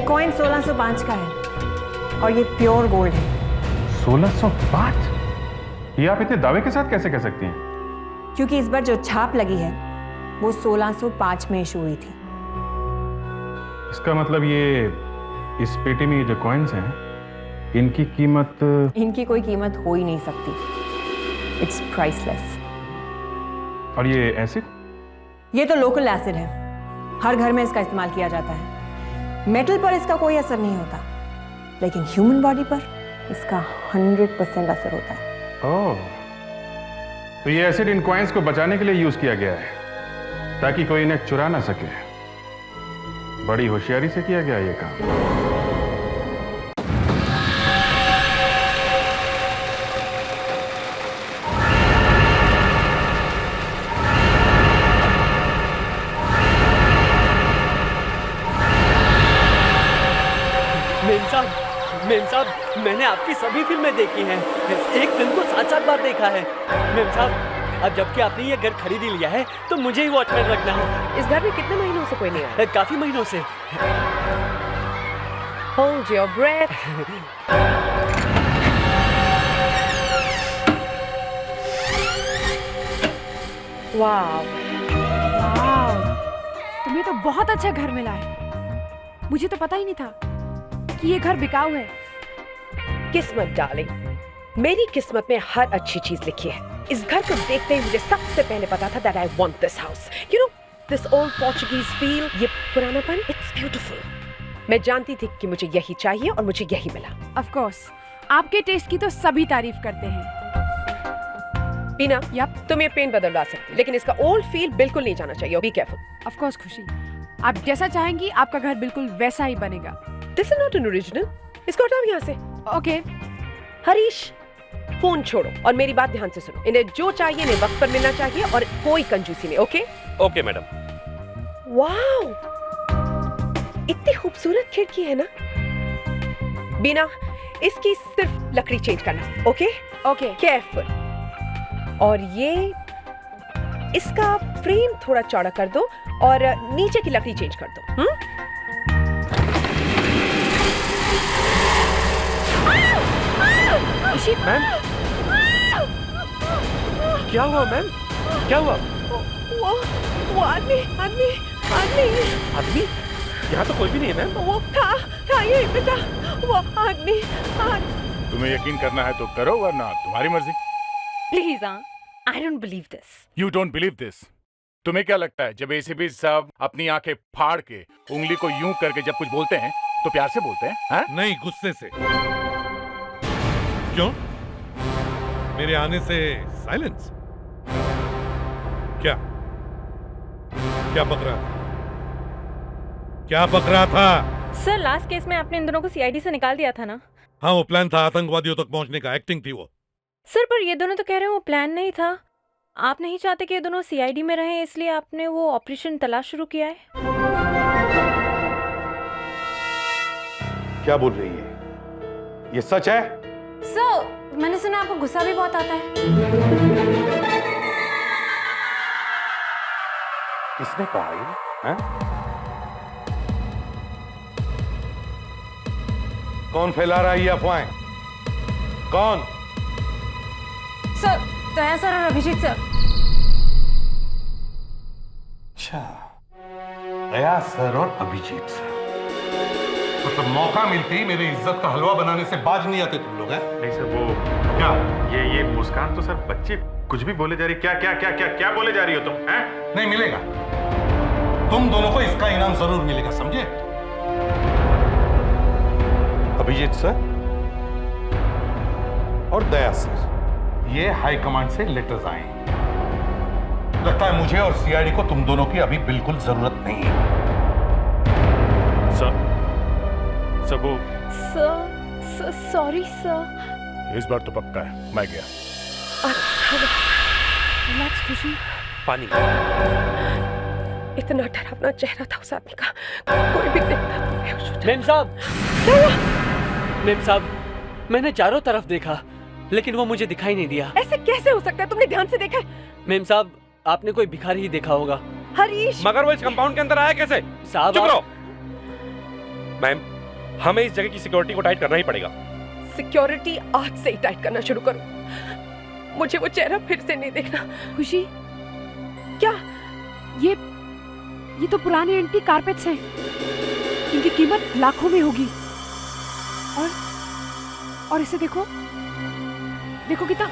Coin 1605 का है और ये प्योर गोल्ड है। 1605? ये आप इतने दावे के साथ कैसे कह सकती हैं? क्योंकि इस बार जो छाप लगी है वो 1605 में इशू हुई थी। इसका मतलब ये इस पेटी में ये जो कॉइन्स हैं इनकी कीमत? इनकी कोई कीमत हो ही नहीं सकती। It's priceless. और ये एसिड? ये तो लोकल एसिड है, हर घर में इसका इस्तेमाल किया जाता है। मेटल पर इसका कोई असर नहीं होता, लेकिन ह्यूमन बॉडी पर इसका 100% असर होता है। ओह, तो ये एसिड इन कॉइन्स को बचाने के लिए यूज किया गया है ताकि कोई इन्हें चुरा ना सके। बड़ी होशियारी से किया गया ये काम। मेम साहब, मैंने आपकी सभी फिल्में देखी हैं। एक फिल्म को 7-7 बार देखा है। मेम साहब, अब जबकि आपने ये घर खरीद ही लिया है तो मुझे ही वॉचमैन रखना है। इस घर में कितने महीनों से कोई नहीं आया? काफी महीनों से। Hold your breath. वाव, तुम्हें तो बहुत अच्छा घर मिला है। मुझे तो पता ही नहीं था कि ये घर बिकाऊ है। किस्मत डार्लिंग, मेरी किस्मत में हर अच्छी चीज लिखी है। इस घर को देखते ही मुझे सबसे पहले पता था that I want this house. You know, this old Portuguese feel, ये पुरानापन, it's beautiful. मैं जानती थी कि मुझे यही चाहिए और मुझे यही मिला। Of course, आपके टेस्ट की तो सभी तारीफ करते हैं। बीना, Yup. तुम ये पेन बदलवा सकती, लेकिन इसका ओल्ड फील बिल्कुल नहीं जाना चाहिए। Be careful. Of course खुशी, आप जैसा चाहेंगी आपका घर बिल्कुल वैसा ही बनेगा। This is not an original. इसको हटाओ यहाँ से। Okay. हरीश, फोन छोड़ो और मेरी बात ध्यान से सुनो। इन्हें जो चाहिए इन्हें वक्त पर मिलना चाहिए और कोई कंजूसी नहीं। ओके? Okay madam. वाओ, इतनी खूबसूरत खिड़की है ना। बीना, इसकी सिर्फ लकड़ी चेंज करना। ओके? Okay. केयरफुल। और ये इसका फ्रेम थोड़ा चौड़ा कर दो और नीचे की लकड़ी चेंज कर दो। मैम, क्या हुआ मैम? क्या हुआ? वो आदमी। यहाँ तो कोई भी नहीं है मैम। वो था ये बेटा, वो आदमी। तुम्हें यकीन करना है तो करो, वरना तुम्हारी मर्जी। Please, I don't believe this. You don't believe this? तुम्हें क्या लगता है जब एसीपी साहब अपनी आंखें फाड़ के उंगली को यूं करके जब कुछ बोलते हैं तो प्यार से बोलते हैं? हाँ? नहीं, गुस्से से। क्यों? मेरे आने से साइलेंस? क्या पक रहा था? क्या पक रहा था? सर, लास्ट केस में आपने इन दोनों को सीआईडी से निकाल दिया था ना? हाँ, वो प्लान था आतंकवादियों तक पहुंचने का। एक्टिंग थी वो। सर, पर ये दोनों तो कह रहे हैं वो प्लान नहीं था। आप नहीं चाहते कि ये दोनों सीआईडी में रहें, इसलिए आपने वो ऑपरेशन तलाश शुरू किया है। क्या बोल रही है? ये सच है? सर, मैंने सुना आपको गुस्सा भी बहुत आता है। किसने कहा ये? हैं? कौन फैला रहा है ये अफवाहें? कौन? सर, दया सर और अभिजीत सर। अच्छा, दया सर और अभिजीत सर। मतलब मौका मिलते ही मेरी इज्जत का हलवा बनाने से बाज नहीं आते तुम लोग, हैं? नहीं सर, वो क्या ये मुस्कान तो सर बच्चे कुछ भी बोले जा रही। क्या बोले जा रही हो तुम? हैं? नहीं मिलेगा। तुम दोनों को इसका इनाम जरूर मिलेगा, समझे? अभिजीत सर और दया सर, ये हाई कमांड से लेटर्स आए हैं। लगता है मुझे और सीआईडी को तुम दोनों की अभी बिल्कुल जरूरत नहीं है। सर वो सर, सॉरी सर। इस बार तो पक्का है, मैं गया। रिलैक्स खुशी। पानी। इतना डरावना चेहरा था उस आदमी का, कोई भी देखता तो बेहोश हो जाता। मेम साहब, मैंने चारों तरफ देखा लेकिन वो मुझे दिखाई नहीं दिया। ऐसे कैसे हो सकता है? तुमने ध्यान से देखा है? मेम साहब, आपने कोई भिखारी ही देखा होगा। हरीश, मगर वो इस कंपाउंड के अंदर आया कैसे? साहब, चुप रहो। मैम, हमें इस जगह की सिक्योरिटी को टाइट करना ही पड़ेगा। सिक्योरिटी आज से ही टाइट करना शुरू करो। मुझे वो चेहरा फिर से नहीं देखना। खुशी, क्या? ये तो पुराने एंटीक कारपेट्स हैं। इनकी कीमत लाखों में होगी। और इसे देखो, देखो कितना।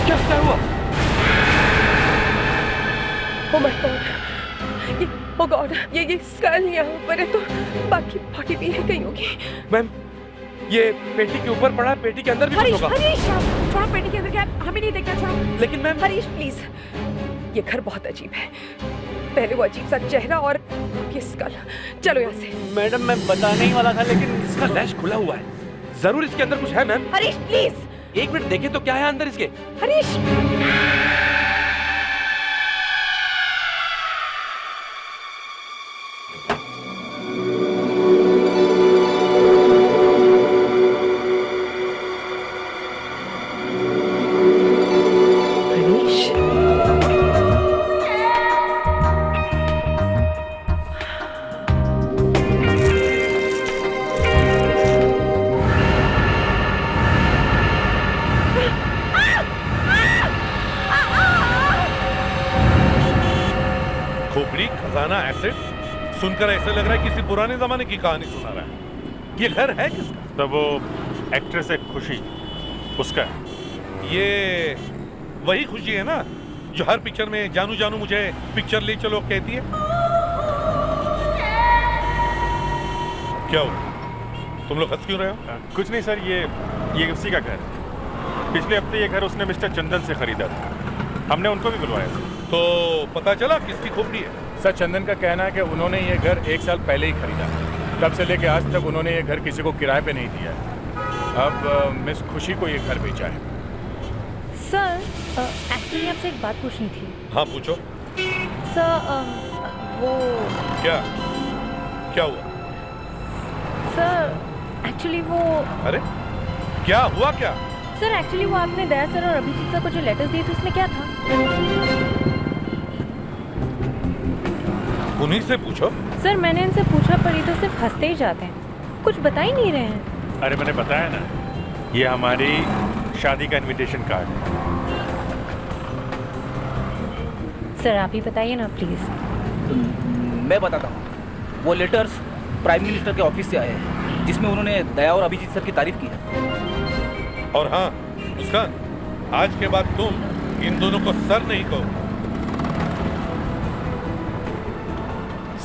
क्या हुआ? Oh my God! Oh God! ये स्कल यहाँ पर है, तो बाकी बॉडी भी है कहीं होगी। मैम, ये पेटी के ऊपर पड़ा है, पेटी के अंदर भी कुछ होगा। हरीश, छोड़ो पेटी के अंदर क्या, हमें नहीं देखना, छोड़ो। लेकिन मैम, हरीश प्लीज, ये घर बहुत अजीब है। पहले वो अजीब सा चेहरा और ये स्कल। चलो यहाँ से। मैडम मैं बताने ही वाला था, लेकिन इसका लैश खुला हुआ है। जरूर इसके अंदर कुछ है मैम। हरीश प्लीज, एक मिनट देखें तो क्या है अंदर इसके। हरीश। सुनकर ऐसे लग रहा है किसी पुराने जमाने की कहानी सुना रहा है। ये घर है किसका? तो वो एक्ट्रेस है खुशी, उसका है। ये वही खुशी है ना जो हर पिक्चर में जानू जानू मुझे पिक्चर ले चलो कहती है। क्या हुआ, तुम लोग हंस क्यों रहे हो? कुछ नहीं सर, ये उसी का घर है। पिछले हफ्ते ये घर उसने मिस्टर चंदन से खरीदा था, हमने उनको भी बुलवाया था। तो पता चला किसकी खोपड़ी है? सर, चंदन का कहना है कि उन्होंने ये घर 1 साल पहले ही खरीदा। तब से लेकर आज तक उन्होंने ये घर किसी को किराए पे नहीं दिया है। अब मिस खुशी को ये घर बेचा है। सर, एक्चुअली आपसे एक बात पूछनी थी। हाँ पूछो। सर, वो क्या हुआ? सर एक्चुअली वो अरे क्या हुआ क्या? सर एक्चुअली वो आपने दया सर और अभिजीत सर को जो लेटर्स दिए थे उसमें क्या था? उन्हीं से पूछो। सर मैंने इनसे पूछा पर ये तो सिर्फ हंसते ही जाते हैं, कुछ बता ही नहीं रहे हैं। अरे मैंने बताया ना, ये हमारी शादी का इनविटेशन कार्ड है। सर आप ही बताइए ना प्लीज। मैं बताता हूँ। वो लेटर्स प्राइम मिनिस्टर के ऑफिस से आए हैं, जिसमें उन्होंने दया और अभिजीत सर की तारीफ की है। और हाँ मुस्कान, आज के बाद तुम इन दोनों को सर नहीं कहो,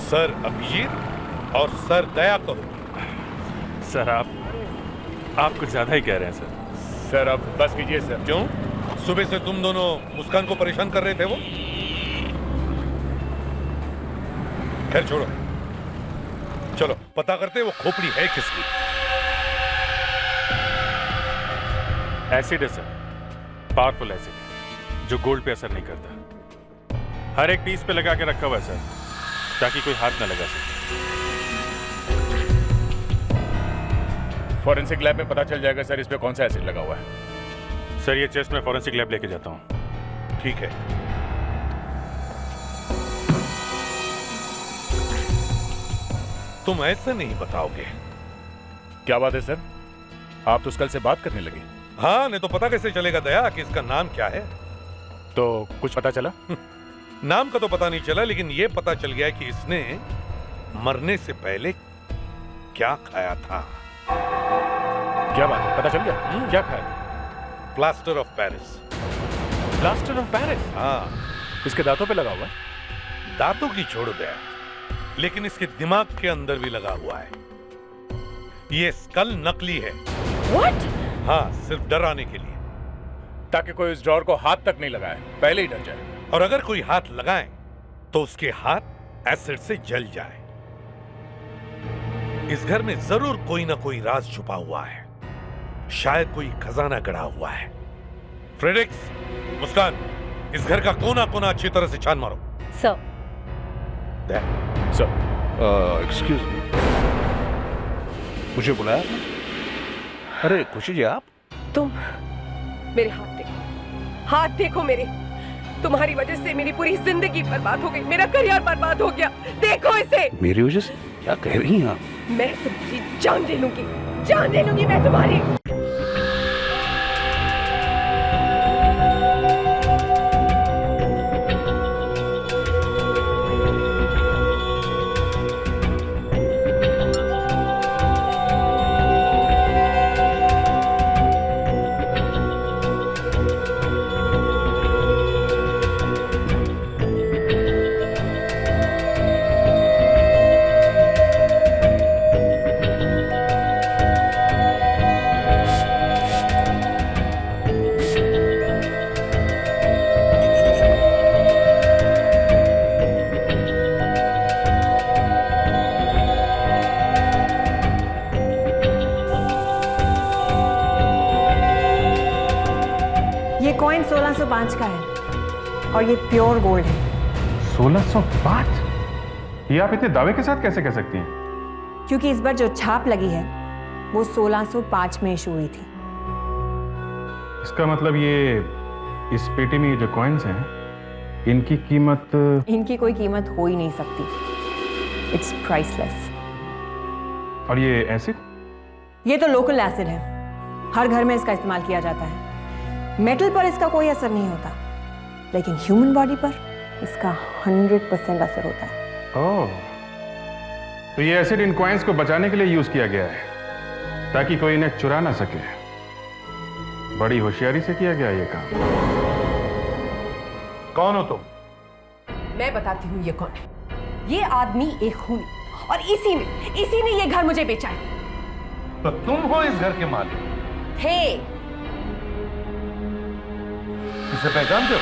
सर अभिजीत और सर दया कहो। सर आप कुछ ज्यादा ही कह रहे हैं सर। सर अब बस कीजिए सर। क्यों? सुबह से तुम दोनों मुस्कान को परेशान कर रहे थे वो। खैर छोड़ो, चलो पता करते वो खोपड़ी है किसकी। एसिड है सर, पावरफुल एसिड जो गोल्ड पे असर नहीं करता। हर एक पीस पे लगा के रखा हुआ है सर, ताकि कोई हाथ ना लगा सके। फॉरेंसिक लैब में पता चल जाएगा सर इस पे कौन सा एसिड लगा हुआ है। सर ये चेस्ट में फॉरेंसिक लैब लेके जाता हूँ। ठीक है। तुम ऐसे नहीं बताओगे। क्या बात है सर, आप तो कल से बात करने लगे। हाँ, नहीं तो पता कैसे चलेगा दया कि इसका नाम क्या है? तो कुछ पता चला? नाम का तो पता नहीं चला, लेकिन ये पता चल गया कि इसने मरने से पहले क्या खाया था। क्या बात है, पता चल गया? क्या खाया था? Plaster of Paris. Plaster of Paris? हाँ। इसके दांतों पे लगा हुआ है? दांतों की छोड़ दया, लेकिन इसके दिमाग के अंदर भी लगा हुआ है। ये स्कल नकली है। What? हाँ, सिर्फ डराने के लिए, ताकि कोई इस ड्रॉर को हाथ तक नहीं लगाए, पहले ही डर जाए। और अगर कोई हाथ लगाए तो उसके हाथ एसिड से जल जाए। इस घर में जरूर कोई ना कोई राज छुपा हुआ है, शायद कोई खजाना गड़ा हुआ है। फ्रेडरिक्स, मुस्कान, इस घर का कोना कोना अच्छी तरह से छान मारो। सर। एक्सक्यूज मी, मुझे बुलाया? अरे खुशी जी आप? तुम मेरे हाथ देखो, हाथ देखो मेरे। तुम्हारी वजह से मेरी पूरी जिंदगी बर्बाद हो गई, मेरा करियर बर्बाद हो गया। देखो इसे। मेरी वजह से? क्या कह रही हैं आप? मैं तुम्हारी जान ले लूंगी, जान ले लूंगी मैं तुम्हारी। ये कॉइन 1605 का है और ये प्योर गोल्ड है। 1605? ये आप इतने दावे के साथ कैसे कह सकती हैं? क्योंकि इस बार जो छाप लगी है वो 1605 में इशू हुई थी। इसका मतलब ये इस पेटी में ये जो कॉइन्स हैं इनकी कीमत? इनकी कोई कीमत हो ही नहीं सकती। It's priceless. और ये एसिड? ये तो लोकल एसिड है, हर घर में इसका इस्तेमाल किया जाता है। मेटल पर इसका कोई असर नहीं होता, लेकिन ह्यूमन बॉडी पर इसका 100% असर होता है। ओह, तो ये एसिड इन कॉइन्स को बचाने के लिए यूज किया गया है ताकि कोई इन्हें चुरा ना सके। बड़ी होशियारी से किया गया ये काम। कौन हो तुम? मैं बताती हूँ ये कौन है। ये आदमी एक खूनी, और इसी ने ये घर मुझे बेचा है। तो तुम हो इस घर के मालिक? थे। इसे पहचानते हो?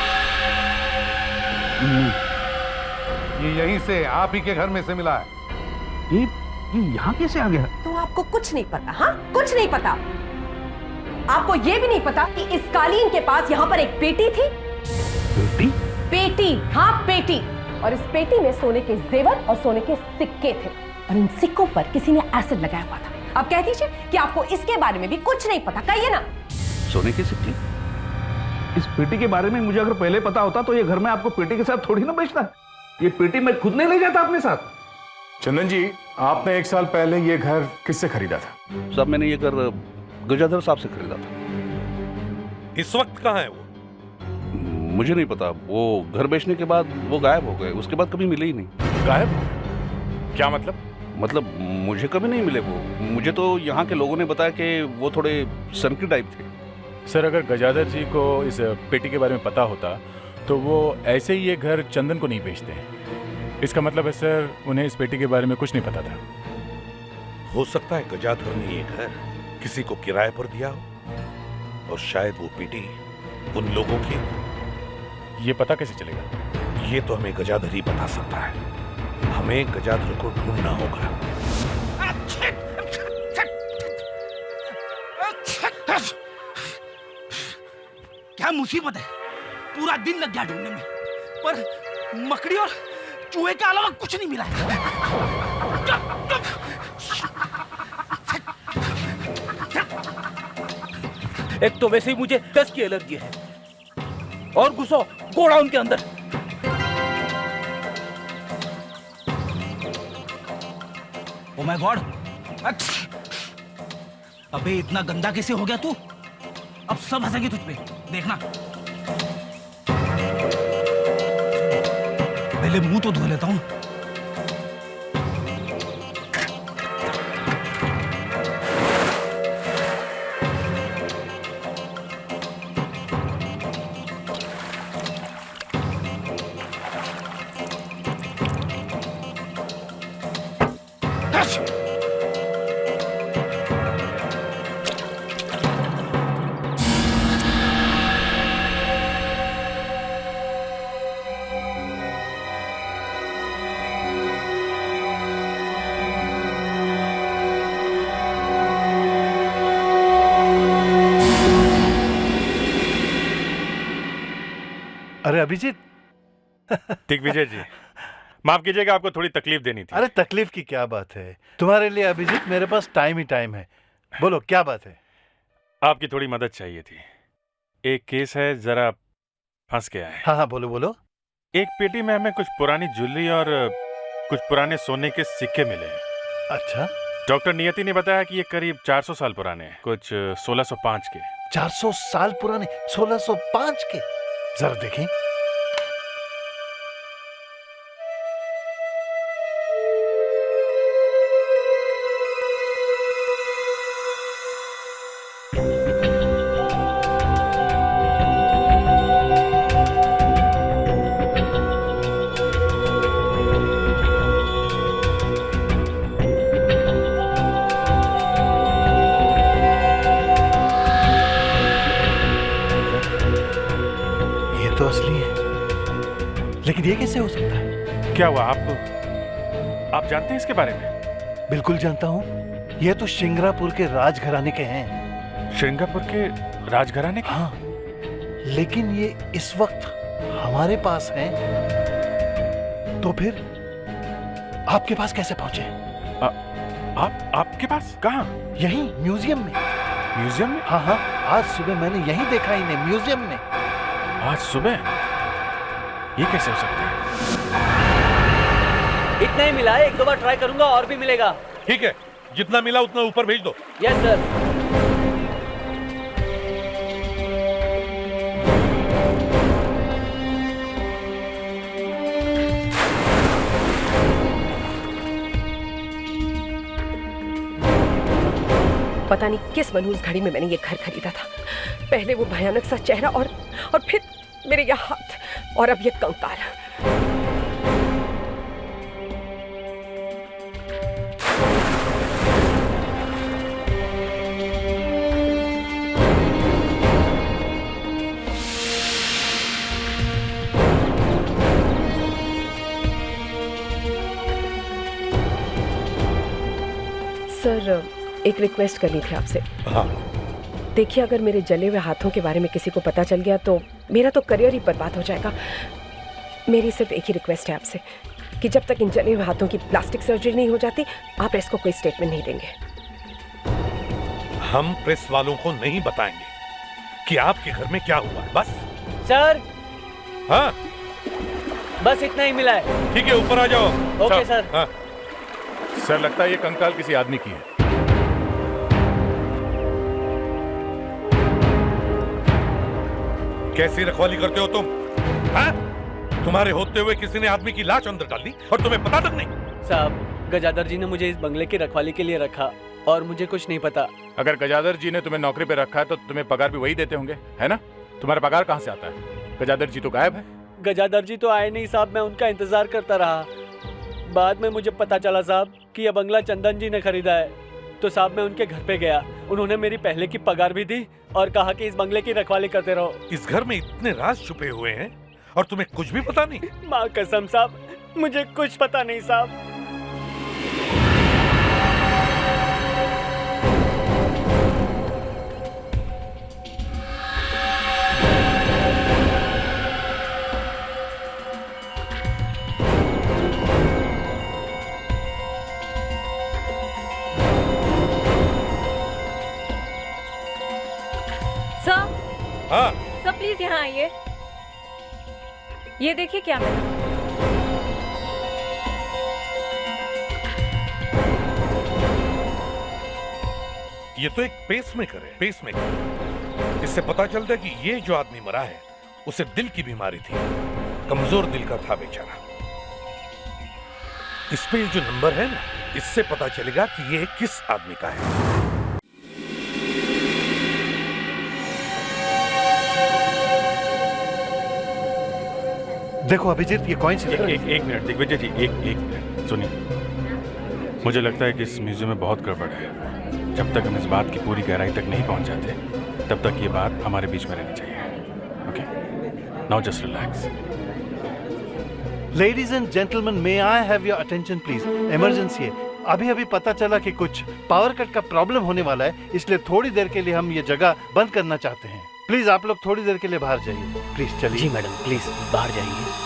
ये यहीं से आप ही के घर में से मिला है। ये यहाँ कैसे आ गया? तो आपको कुछ नहीं पता? हाँ, कुछ नहीं पता। आपको ये भी नहीं पता कि इस कालीन के पास यहाँ पर एक पेटी थी। पेटी? पेटी, हाँ पेटी। और इस पेटी में सोने के जेवर और सोने के सिक्के थे, और इन सिक्कों पर किसी ने एसिड लगाया हुआ था। अब कह दीजिए कि आपको इसके बारे में भी कुछ नहीं पता। कहिए ना। सोने के सिक्के? इस पेटी के बारे में मुझे अगर पहले पता होता तो ये घर में आपको पेटी के साथ थोड़ी ना बेचता। ये पेटी मैं खुद नहीं ले जाता अपने साथ। चंदन जी, आपने 1 साल पहले ये घर किससे खरीदा था? साहब, मैंने ये घर गजाधर साहब से खरीदा था। इस वक्त कहाँ है वो? मुझे नहीं पता। वो घर बेचने के बाद वो गायब हो गए, उसके बाद कभी मिले ही नहीं। गायब? क्या मतलब? मतलब मुझे कभी नहीं मिले वो। मुझे तो यहाँ के लोगों ने बताया कि वो थोड़े सनकी टाइप थे। सर, अगर गजाधर जी को इस पेटी के बारे में पता होता तो वो ऐसे ही ये घर चंदन को नहीं बेचते हैं। इसका मतलब है सर, उन्हें इस पेटी के बारे में कुछ नहीं पता था। हो सकता है गजाधर ने ये घर किसी को किराए पर दिया हो, और शायद वो पेटी उन लोगों की। ये पता कैसे चलेगा? ये तो हमें गजाधर ही बता सकता है। हमें गजाधर को ढूंढना होगा। क्या मुसीबत है? पूरा दिन लग गया ढूंढने में, पर मकड़ी और चूहे के अलावा कुछ नहीं मिला है। एक तो वैसे ही मुझे डस्ट की एलर्जी है, और घुसो गोडाउन के अंदर। Oh my God! अबे इतना गंदा कैसे हो गया तू? अब सब हंसेंगे तुझ पे, देखना। पहले मुंह तो धो लेता हूं। अरे अभिजीत! दिग्विजय जी, माफ कीजिएगा, आपको थोड़ी तकलीफ देनी थी। अरे तकलीफ की क्या बात है? तुम्हारे लिए अभिजीत मेरे पास टाइम ही टाइम है। बोलो क्या बात है? आपकी थोड़ी मदद चाहिए थी। एक केस है, जरा फंस गया है। हाँ हाँ, बोलो बोलो। एक पेटी में हमें कुछ पुरानी ज्वेलरी और कुछ पुराने सोने के सिक्के मिले हैं। अच्छा, डॉक्टर नियति ने बताया कि ये करीब 400 साल पुराने हैं, कुछ 1605 के। 400 साल पुराने, 1605 के? जरा देखें। तो असली है, लेकिन ये कैसे हो सकता है? क्या हुआ? आप जानते हैं इसके बारे में? बिल्कुल जानता हूँ। ये तो श्रृंगारपुर के राजघराने के हैं। श्रृंगारपुर के राजघराने के? हाँ, लेकिन ये इस वक्त हमारे पास हैं। तो फिर आपके पास कैसे पहुंचे? आपके पास? कहाँ? यहीं म्यूजियम में। म्यूजियम में? हाँ हाँ, आज सुबह मैंने यहीं देखा इन्हें, म्यूजियम में। आज सुबह? ये कैसे हो सकता है? इतना ही मिला है, एक दो बार ट्राई करूंगा और भी मिलेगा। ठीक है, जितना मिला उतना ऊपर भेज दो। Yes sir. पता नहीं किस मनहूस घड़ी में मैंने ये घर खरीदा था। पहले वो भयानक सा चेहरा और फिर मेरे ये हाथ और अब ये कंकाल। सर, एक रिक्वेस्ट करनी थी आपसे। हाँ। देखिए, अगर मेरे जले हुए हाथों के बारे में किसी को पता चल गया तो मेरा तो करियर ही बर्बाद हो जाएगा। मेरी सिर्फ एक ही रिक्वेस्ट है आपसे कि जब तक इन जले हुए हाथों की प्लास्टिक सर्जरी नहीं हो जाती, आप प्रेस को कोई स्टेटमेंट नहीं देंगे। हम प्रेस वालों को नहीं बताएंगे कि आपके घर में क्या हुआ है। बस। सर। हाँ, बस इतना ही मिला है। ठीक है, ऊपर आ जाओ। Okay sir. हाँ। सर, लगता है ये कंकाल किसी आदमी की है। कैसी रखवाली करते हो तुम? हाँ? तुम्हारे होते हुए किसी ने आदमी की लाश अंदर डाल दी और तुम्हें पता तक नहीं? साहब, गजादर जी ने मुझे इस बंगले की रखवाली के लिए रखा और मुझे कुछ नहीं पता। अगर गजादर जी ने तुम्हें नौकरी पे रखा है तो तुम्हें पगार भी वही देते होंगे, है ना? तुम्हारा पगार कहाँ से आता है? गजादर जी तो गायब है। गजादर जी तो आए नहीं साहब, मैं उनका इंतजार करता रहा। बाद में मुझे पता चला साहब कि यह बंगला चंदन जी ने खरीदा है। तो साहब मैं उनके घर पे गया, उन्होंने मेरी पहले की पगार भी दी और कहा कि इस बंगले की रखवाली करते रहो। इस घर में इतने राज छुपे हुए हैं और तुम्हें कुछ भी पता नहीं? माँ कसम साहब, मुझे कुछ पता नहीं साहब। हाँ। सर प्लीज यहाँ आइए। ये देखिए क्या मिला। ये तो एक पेसमेकर है, पेसमेकर। इससे पता चलता है कि ये जो आदमी मरा है उसे दिल की बीमारी थी, कमजोर दिल का था बेचारा। इस पे जो नंबर है ना, इससे पता चलेगा कि ये किस आदमी का है। देखो अभिजीत, ये कॉइंस। एक मिनट दिग्विजय जी, एक मिनट सुनिए। मुझे लगता है कि इस म्यूजियम में बहुत गड़बड़ है। जब तक हम इस बात की पूरी गहराई तक नहीं पहुंच जाते, तब तक ये बात हमारे बीच में रहनी चाहिए। Okay, now just relax. Ladies and gentleman, may I have your attention please. Emergency है। अभी पता चला कि कुछ पावर कट का प्रॉब्लम होने वाला है, इसलिए थोड़ी देर के लिए हम ये जगह बंद करना चाहते हैं। प्लीज आप लोग थोड़ी देर के लिए बाहर जाइए। प्लीज चलिए। जी मैडम, प्लीज बाहर जाइए।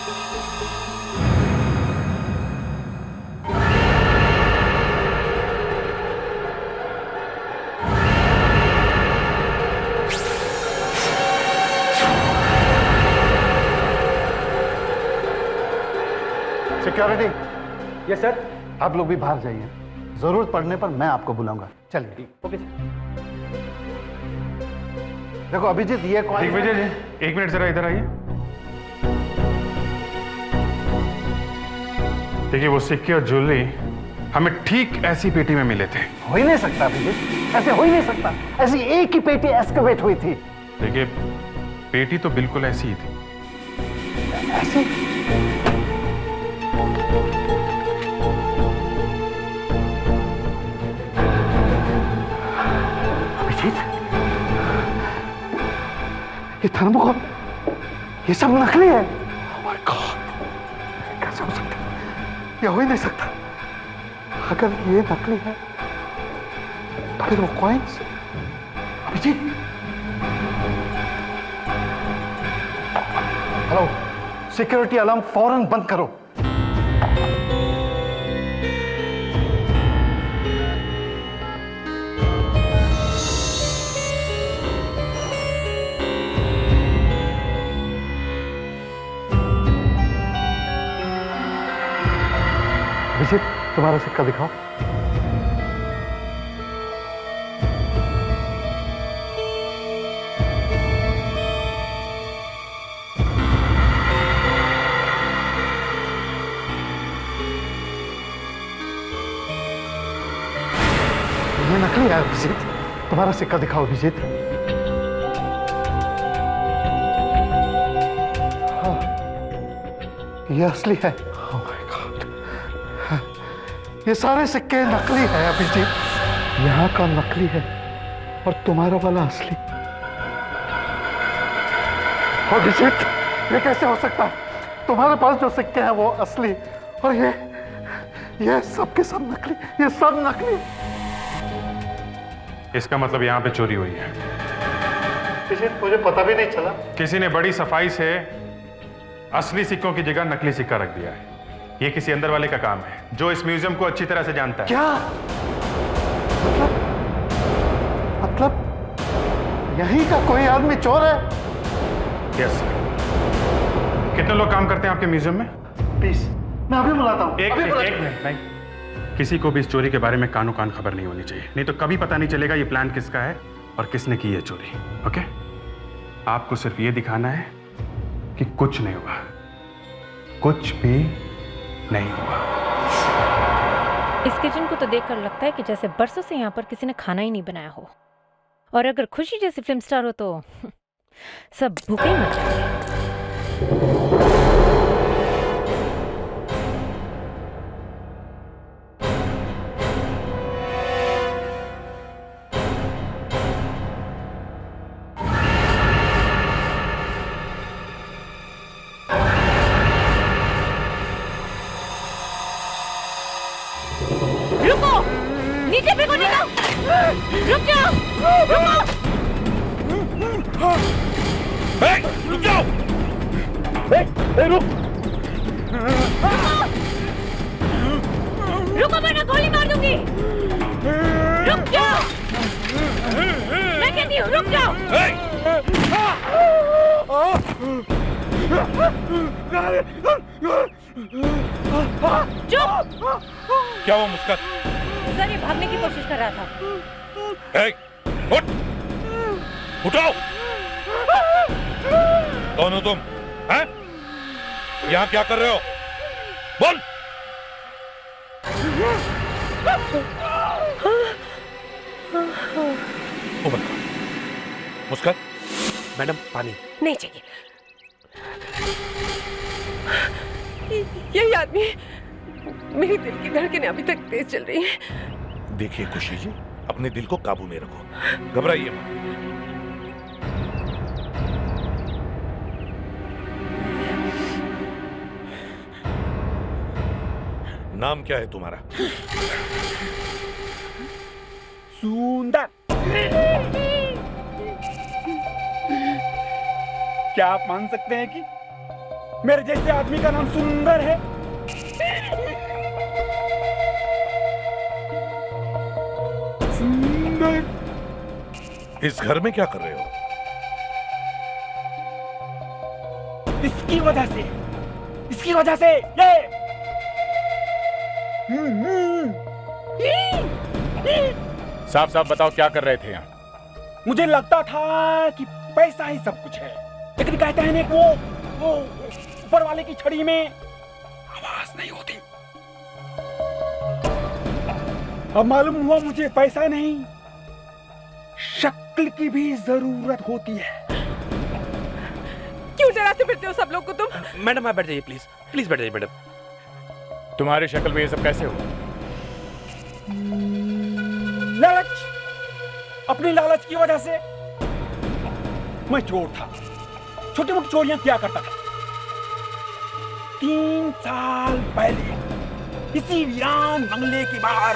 सिक्योरिटी। Yes sir. आप लोग भी बाहर जाइए, जरूरत पड़ने पर मैं आपको बुलाऊंगा। चलिए। Okay sir. देखो अभिजीत, ये कौन? दिग्विजय जी, एक मिनट जरा इधर आइए। देखिए, वो सिक्के और ज्वेलरी हमें ठीक ऐसी पेटी में मिले थे। हो ही नहीं सकता अभिजीत, ऐसे हो ही नहीं सकता। ऐसी एक ही पेटी एक्सकवेट हुई थी। देखिए, पेटी तो बिल्कुल ऐसी ही थी। ऐसी? अभिजीत, ये थर्मोकोल, ये सब नकली है। Oh my God, कैसे हो सकता है? ये हो ही नहीं सकता। अगर ये नकली है तो फिर वो coins? Abhijit, hello, security alarm फौरन बंद करो। अभिजीत, तुम्हारा सिक्का दिखाओ। ये नकली है अभिजीत, तुम्हारा सिक्का दिखाओ अभिजीत। हाँ, ये असली है। Oh my God, ये सारे सिक्के नकली है अभिजीत। यहाँ का नकली है और तुम्हारा वाला असली। अभिजीत, ये कैसे हो सकता है? तुम्हारे पास जो सिक्के हैं वो असली और ये सब के सब नकली, ये सब नकली। इसका मतलब यहाँ पे चोरी हुई है। मुझे पता भी नहीं चला। किसी ने बड़ी सफाई से असली सिक्कों की जगह नकली सिक्का रख दिया है। ये किसी अंदर वाले का काम है जो इस म्यूजियम को अच्छी तरह से जानता है। क्या मतलब यहीं का कोई आदमी चोर है? यस। कितने लोग काम करते हैं आपके म्यूजियम में? 20। मैं अभी बुलाता हूँ। एक मिनट नहीं। किसी को भी इस चोरी के बारे में कानो कान खबर नहीं होनी चाहिए, नहीं तो कभी पता नहीं चलेगा ये प्लान किसका है और किसने की है चोरी। ओके? आपको सिर्फ ये दिखाना है कि कुछ नहीं हुआ, कुछ भी नहीं हुआ। इस किचन को तो देखकर लगता है कि जैसे बरसों से यहाँ पर किसी ने खाना ही नहीं बनाया हो, और अगर खुशी जैसी फिल्म स्टार हो तो सब भूखे ही मर जाएंगे। नीचे फेंको, रुक जाओ, रुक जाओ। रुको, मैं गोली मार दूंगी। रुक जाओ, मैं कहती हूँ रुक जाओ। चुप। क्या हुआ मुस्कान? सर, ये भागने की कोशिश कर रहा था। उठ, उठाओ। कौन हो तुम? हैं? यहाँ क्या कर रहे हो? बोल। मुस्कान, मैडम पानी। नहीं चाहिए। यही आदमी, मेरी दिल की धड़कनें अभी तक तेज चल रही हैं। देखिए खुशी जी, अपने दिल को काबू में रखो, घबराइए मत। नाम क्या है तुम्हारा? सुंदर। क्या आप मान सकते हैं कि मेरे जैसे आदमी का नाम सुंदर है? सुंदर। इस घर में क्या कर रहे हो? इसकी वजह से ये साफ साफ बताओ क्या कर रहे थे यहाँ? मुझे लगता था कि पैसा ही सब कुछ है, लेकिन कहते हैं ना वो ऊपर वाले की छड़ी में आवाज नहीं होती। अब मालूम हुआ मुझे पैसा नहीं, शक्ल की भी जरूरत होती है। क्यों डराते फिरते हो सब लोग को तुम? मैडम आप बैठ जाइए प्लीज, प्लीज बैठ जाइए मैडम। तुम्हारी शक्ल में ये सब कैसे हुआ? लालच, अपनी लालच की वजह से। मैं चोर था, छोटी मोटी चोरियां किया करता था। 3 साल पहले इसी वीरान बंगले के बाहर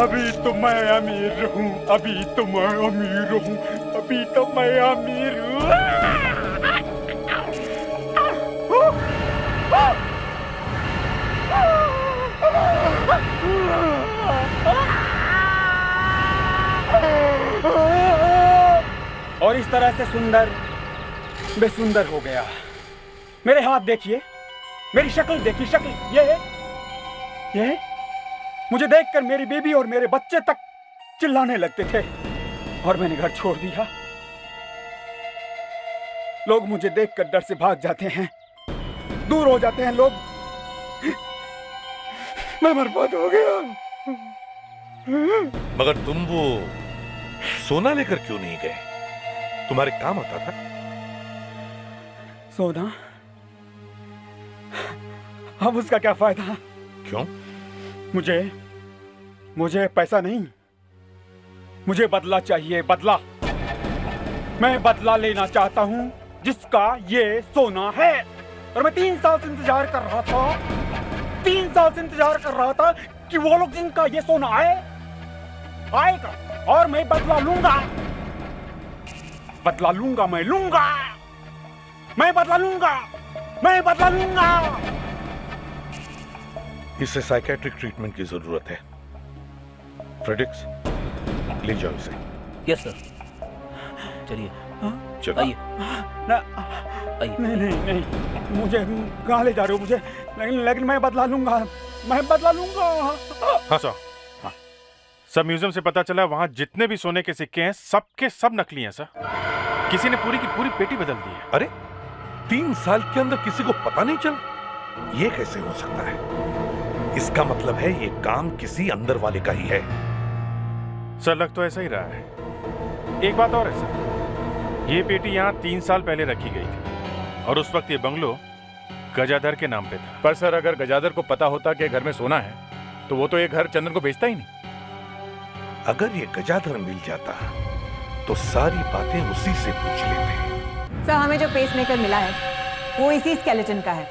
अभी तो मैं अमीर हूँ, अभी तो मैं अमीर हूँ, अभी तो मैं अमीर हूँ। और इस तरह से सुंदर बेसुंदर हो गया। मेरे हाथ देखिए, मेरी शक्ल देखिए, शक्ल ये मुझे देखकर मेरी बेबी और मेरे बच्चे तक चिल्लाने लगते थे और मैंने घर छोड़ दिया। लोग मुझे देखकर डर से भाग जाते हैं, दूर हो जाते हैं लोग। मैं बर्बाद हो गया। मगर तुम वो सोना लेकर क्यों नहीं गए? तुम्हारे काम आता था। सोना? अब उसका क्या फायदा? क्यों? मुझे पैसा नहीं, मुझे बदला चाहिए, बदला। मैं बदला लेना चाहता हूं जिसका ये सोना है। और मैं 3 साल से इंतजार कर रहा था, 3 साल से इंतजार कर रहा था कि वो लोग जिनका ये सोना आएगा और मैं बदला लूंगा। बदला लूंगा, मैं लूंगा, मैं बदला लूंगा, मैं बदला लूंगा। इसे साइकेट्रिक ट्रीटमेंट की जरूरत है। फ्रेडिक्स, ले जाओ इसे। Yes sir. चलिए चलो। आइए। नहीं, मुझे कहाँ ले जा रहे हो मुझे? लेकिन मैं बदला लूंगा, मैं बदला लूंगा। हाँ सर, हाँ। सब म्यूजियम से पता चला वहाँ जितने भी सोने के सिक्के हैं सबके सब नकली हैं सर। किसी ने पूरी की पूरी पेटी बदल दी है। अरे 3 साल के अंदर किसी को पता नहीं चला? ये कैसे हो सकता है? इसका मतलब है ये काम किसी अंदर वाले का ही है। सर लग तो ऐसा ही रहा है। एक बात और है सर, ये पेटी यहाँ 3 साल पहले रखी गई थी और उस वक्त ये बंगलो गजाधर के नाम पे था। पर सर अगर गजाधर को पता होता कि घर में सोना है तो वो तो ये घर चंदन को बेचता ही नहीं। अगर ये गजाधर मिल जाता तो सारी बातें उसी से पूछ लेते। सर हमें जो पेसमेकर मिला है वो इसी स्केलेटन का है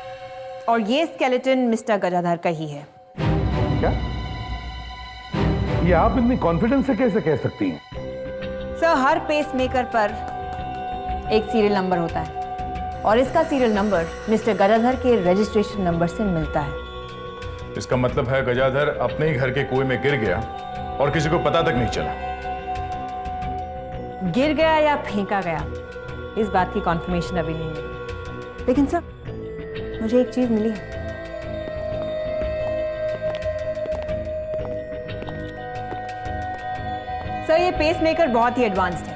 और ये स्केलेटन मिस्टर गजाधर का ही है। क्या? ये आप इतनी कॉन्फिडेंस से कैसे कह सकती हैं? सर हर पेसमेकर पर एक सीरियल नंबर होता है और इसका सीरियल नंबर मिस्टर गजाधर के रजिस्ट्रेशन नंबर से मिलता है। इसका मतलब है गजाधर अपने ही घर के कुएं में गिर गया और किसी को पता तक नहीं चला। गिर गया या फेंका गया, इस बात की कॉन्फर्मेशन अभी नहीं मिली, लेकिन सर मुझे एक चीज मिली है। सर ये पेसमेकर बहुत ही एडवांस्ड है,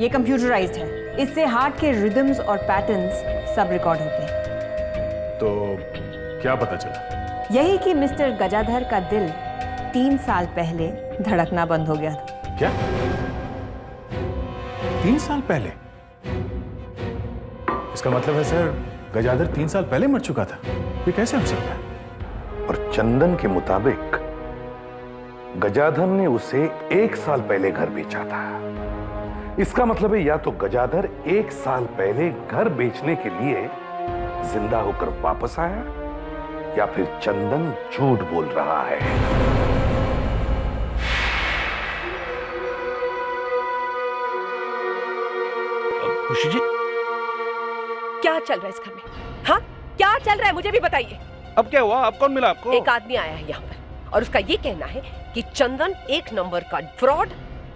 ये कंप्यूटराइज्ड है, इससे हार्ट के रिदम्स और पैटर्न्स सब रिकॉर्ड होते हैं। तो क्या पता चला? यही कि मिस्टर गजाधर का दिल 3 साल पहले धड़कना बंद हो गया था। क्या? 3 साल पहले? इसका मतलब है सर गजाधर 3 साल पहले मर चुका था। ये कैसे हो सकता है? और चंदन के मुताबिक गजाधर ने उसे 1 साल पहले घर बेचा था। इसका मतलब है या तो गजाधर 1 साल पहले घर बेचने के लिए जिंदा होकर वापस आया या फिर चंदन झूठ बोल रहा है। खुशी जी, क्या चल रहा है इस घर में? हाँ, क्या चल रहा है मुझे भी बताइए। अब क्या हुआ? अब कौन मिला आपको? एक आदमी आया है यहाँ पर और उसका ये कहना है कि चंदन 1 नंबर का फ्रॉड,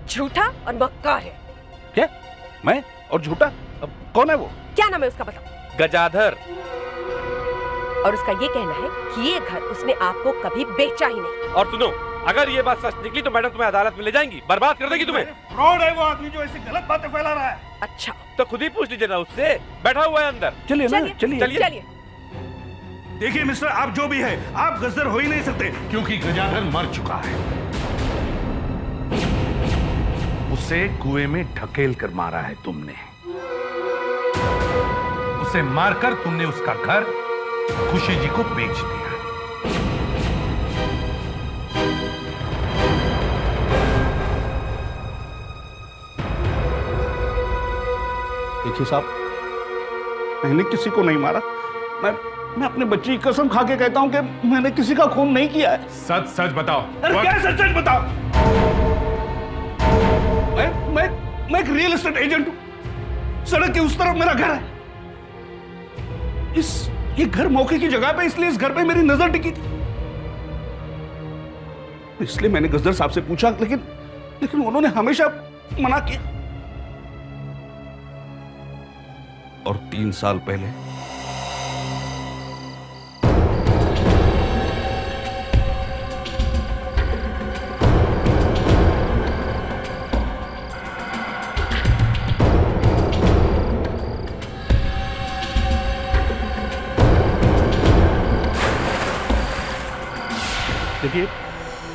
झूठा और मक्कार है। क्या? मैं? और झूठा? अब कौन है वो? क्या नाम है उसका बताओ? गजाधर। और उसका ये कहना है कि ये घर उसने आपको कभी बेचा ही नहीं। और सुनो, अगर ये बात सच निकली तो मैडम तुम्हें अदालत में ले जाएंगी, बर्बाद कर देगी तुम्हें। फ्रॉड है वो आदमी जो ऐसी गलत बातें फैला रहा है। अच्छा, तो खुद ही पूछ लीजिए ना उससे, बैठा हुआ है अंदर। चलिए ना, चलिए। देखिए मिस्टर, आप जो भी है, आप गजदर हो ही नहीं सकते क्योंकि गजाधर मर चुका है। उसे कुएं में ढकेल कर मारा है तुमने। उसे मारकर तुमने उसका घर खुशी जी को बेच दिया। देखिए साहब, मैंने किसी को नहीं मारा। मैं अपने बच्ची की कसम खा के कहता हूं कि मैंने किसी का खून नहीं किया है। सच सच बताओ। क्या सच बताओ? मैं एक रियल एस्टेट एजेंट हूं। सड़क के उस तरफ मेरा घर है। ये घर मौके की जगह पे, इसलिए इस घर पे मेरी नजर टिकी थी। इसलिए मैंने गजदर साहब से पूछा, लेकिन उन्होंने हमेशा मना किया। और 3 साल पहले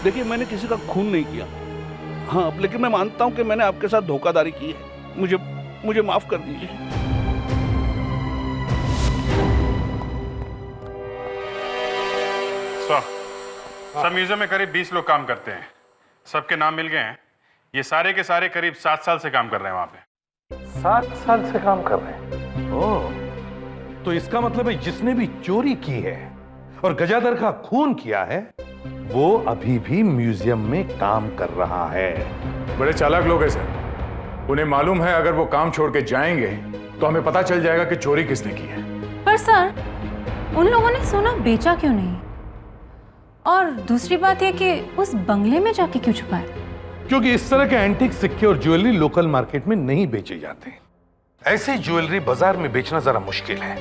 देखिए मैंने किसी का खून नहीं किया। हाँ, लेकिन मैं मानता हूं कि मैंने आपके साथ धोखाधड़ी की है। मुझे माफ कर दीजिए। सर म्यूजियम में करीब 20 लोग काम करते हैं। सबके नाम मिल गए हैं। ये सारे के सारे करीब 7 साल से काम कर रहे हैं वहां पे। 7 साल से काम कर रहे हैं? ओह, तो इसका मतलब है जिसने भी चोरी की है और गजाधर का खून किया है वो अभी भी म्यूजियम में काम कर रहा है। बड़े चालाक लोग हैं सर। उन्हें मालूम है अगर वो काम छोड़ के जाएंगे तो हमें पता चल जाएगा कि चोरी किसने की है। पर सर, उन लोगों ने सोना बेचा क्यों नहीं? और दूसरी बात यह कि उस बंगले में जाके क्यों छुपाए? क्योंकि इस तरह के एंटीक सिक्के और ज्वेलरी लोकल मार्केट में नहीं बेचे जाते। ऐसी ज्वेलरी बाजार में बेचना जरा मुश्किल है।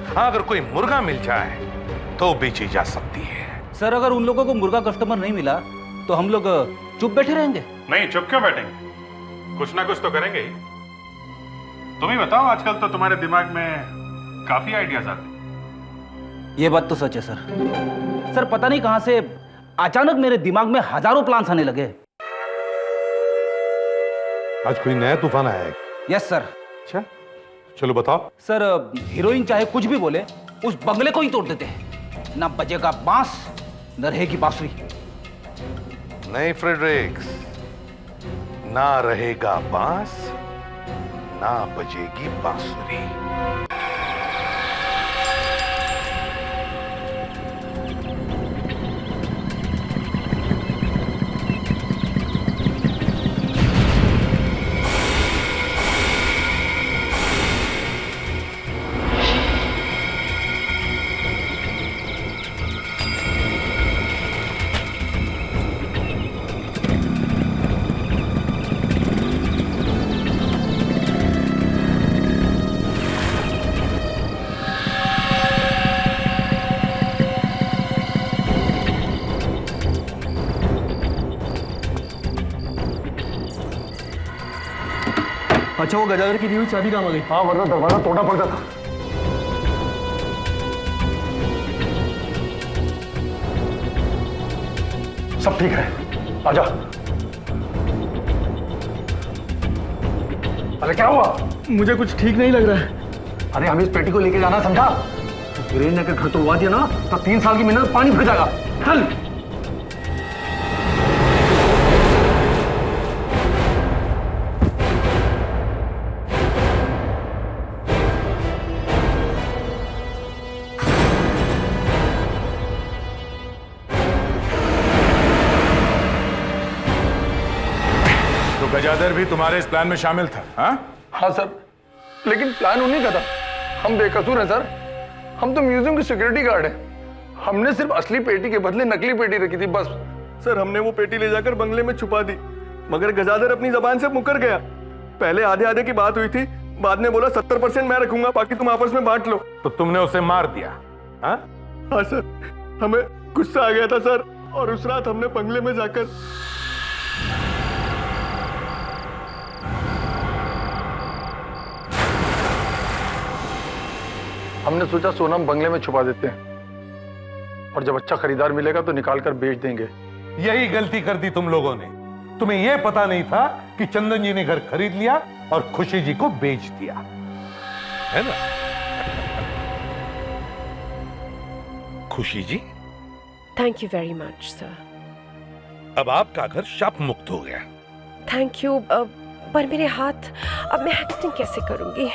हाँ, अगर कोई मुर्गा मिल जाए तो बेची जा सकती है। सर, अगर उन लोगों को मुर्गा कस्टमर नहीं मिला तो हम लोग चुप बैठे रहेंगे? नहीं, चुप क्यों बैठेंगे? कुछ ना कुछ तो करेंगे ही। तुम ही बताओ, आजकल तो तुम्हारे दिमाग में काफी आइडियाज आते हैं। ये बात तो सच है सर। सर, पता नहीं कहां से अचानक मेरे दिमाग में हजारों प्लान्स आने लगे। आज कोई नया तूफान आया है? Yes sir. अच्छा, चलो बताओ। सर, हीरोइन चाहे कुछ भी बोले, उस बंगले को ही तोड़ देते हैं। ना बजेगा बांस, न रहेगी बांसुरी। नहीं फ्रेडरिक्स, ना रहेगा बांस, ना बजेगी बांसुरी। अच्छा, वो गजाधर की दी हुई चाबी काम आ गई? हाँ, वरना दरवाजा तोड़ना पड़ता था। सब ठीक है, आजा। अरे क्या हुआ? मुझे कुछ ठीक नहीं लग रहा है। अरे हमें इस पेटी को लेके जाना, समझा? गिरेन ने अगर घर तोड़वा दिया ना तो 3 साल की मेहनत पानी फिर जाएगा। चल। तो गजाधर भी तुम्हारे इस प्लान में शामिल था? हाँ सर, लेकिन प्लान उन्हीं का था। हम बेकसूर हैं सर, हम तो म्यूजियम की सिक्योरिटी गार्ड हैं। हमने सिर्फ असली पेटी के बदले नकली पेटी रखी थी, बस। सर, हमने वो पेटी ले जाकर बंगले में छुपा दी, मगर गजाधर अपनी जबान से मुकर गया। पहले आधे आधे की बात हुई थी, बाद में बोला 70% मैं रखूंगा, बाकी तुम आपस में बांट लो। तो तुमने उसे मार दिया? हाँ सर, हमें गुस्सा आ गया था सर, और उस रात हमने बंगले में जाकर हमने सोचा सोना हम बंगले में छुपा देते हैं, और जब अच्छा खरीदार मिलेगा तो निकाल कर बेच देंगे। यही गलती कर दी तुम लोगों ने। तुम्हें यह पता नहीं था कि चंदन जी ने घर खरीद लिया और खुशी जी को बेच दिया, है ना? Khushi ji, thank you very much sir. अब आपका घर शाप मुक्त हो गया। थैंक यू, पर मेरे हाथ, अब मैं एक्टिंग कैसे करूंगी?